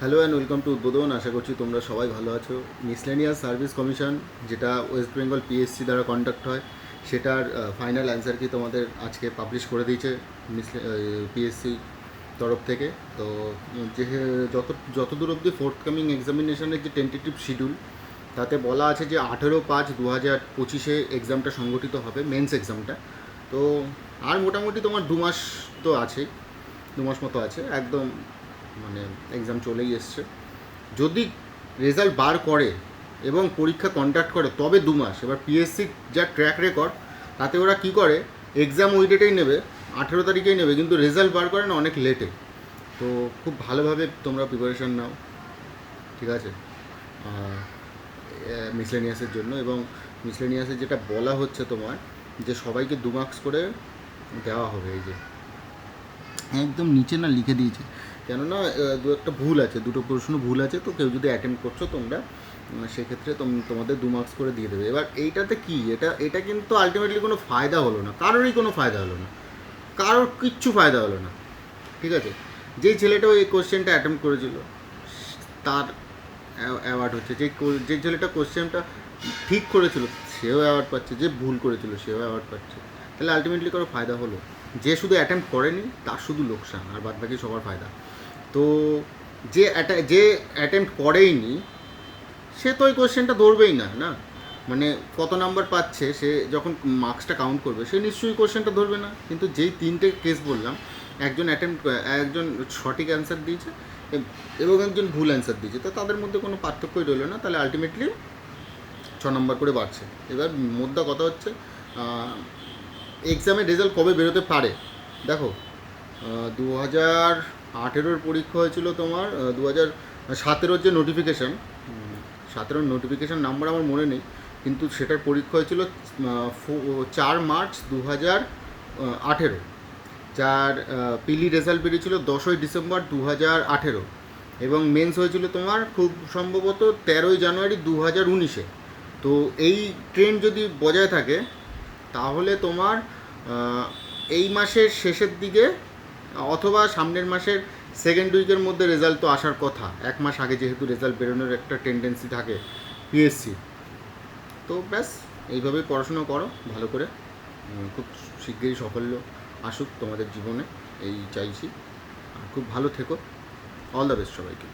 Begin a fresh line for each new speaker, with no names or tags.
Hello and welcome to উদ্বোধন। আশা করছি তোমরা সবাই ভালো আছো। মিসলেনিয়াস সার্ভিস কমিশন, যেটা ওয়েস্ট বেঙ্গল পিএসসি দ্বারা কন্ডাক্ট হয়, সেটার ফাইনাল অ্যান্সার কি তোমাদের আজকে পাবলিশ করে দিয়েছে পিএসসি তরফ থেকে। তো যে যতদূর অবধি ফোর্থকামিং এক্সামিনেশনের যে টেন্টেটিভ শিডিউল, তাতে বলা আছে যে 18/5/2025 এক্সামটা সংগঠিত হবে, মেন্স এক্সামটা। তো আর মোটামুটি তোমার 2 মাস তো আছে, 2 মাস মতো আছে একদম, মানে এক্সাম চলেই এসছে। যদি রেজাল্ট বার করে এবং পরীক্ষা কন্ডাক্ট করে তবে 2 মাস। এবার পিএসসি যা ট্র্যাক রেকর্ড, তাতে ওরা কী করে, এক্সাম ওই ডেটেই নেবে, 18 তারিখেই নেবে, কিন্তু রেজাল্ট বার করে না অনেক লেটে। তো খুব ভালোভাবে তোমরা প্রিপারেশান নাও, ঠিক আছে, মিসলেনিয়াসের জন্য। এবং মিসলেনিয়াসে যেটা বলা হচ্ছে তোমার, যে সবাইকে 2 মার্কস করে দেওয়া হবে। এই যে একদম নিচে না লিখে দিয়েছে, কেননা দু একটা ভুল আছে, দুটো প্রশ্ন ভুল আছে। তো কেউ যদি অ্যাটেম্প করছো তোমরা, সেক্ষেত্রে তোমাদের 2 মার্কস করে দিয়ে দেবে। এবার এইটাতে কি, এটা কিন্তু আলটিমেটলি কোনো ফায়দা হলো না, কারোরই কোনো ফায়দা হলো না, কারোর কিচ্ছু ফায়দা হলো না, ঠিক আছে। যেই ছেলেটা ওই কোশ্চেনটা অ্যাটেম্প করেছিল, তার অ্যাওয়ার্ড হচ্ছে। যে ছেলেটা কোশ্চেনটা ঠিক করেছিল সেও অ্যাওয়ার্ড পাচ্ছে, যে ভুল করেছিল সেও অ্যাওয়ার্ড পাচ্ছে। তাহলে আলটিমেটলি কারো ফায়দা হলো? যে শুধু অ্যাটেম্প করেনি তার শুধু লোকসান, আর বাদ বাকি সবার ফায়দা। তো যে অ্যাটেম্প করেইনি, সে তো ওই কোশ্চেনটা ধরবেই না, না মানে কত নাম্বার পাচ্ছে, সে যখন মার্কসটা কাউন্ট করবে সে নিশ্চয়ই কোশ্চেনটা ধরবে না। কিন্তু যেই 3টে কেস বললাম, একজন সঠিক অ্যান্সার দিয়েছে এবং একজন ভুল অ্যান্সার দিয়েছে, তো তাদের মধ্যে কোনো পার্থক্যই রইল না। তাহলে আলটিমেটলি 6 নম্বর করে বাড়ছে। এবার মোদ্দা কথা হচ্ছে, এক্সামের রেজাল্ট কবে বেরোতে পারে। দেখো, 2018-র পরীক্ষা হয়েছিল তোমার, 2017-র যে নোটিফিকেশান, 17-র নোটিফিকেশান নাম্বার আমার মনে নেই, কিন্তু সেটার পরীক্ষা হয়েছিল 4 মার্চ 2018। যার পিলি রেজাল্ট বেরিয়েছিল 10ই ডিসেম্বর 2018, এবং মেন্স হয়েছিল তোমার খুব সম্ভবত 13ই জানুয়ারি 2019-এ। তো এই ট্রেন্ড যদি বজায় থাকে, তাহলে তোমার এই মাসের শেষের দিকে অথবা সামনের মাসের সেকেন্ড উইকের মধ্যে রেজাল্ট তো আসার কথা। 1 মাস আগে যেহেতু রেজাল্ট বেরোনোর একটা টেন্ডেন্সি থাকে পিএসসি। তো ব্যাস, এইভাবেই পড়াশুনো করো ভালো করে। খুব শীঘ্রই সাফল্য আসুক তোমাদের জীবনে, এই চাইছি। আর খুব ভালো থেকো। অল দ্য বেস্ট সবাইকে।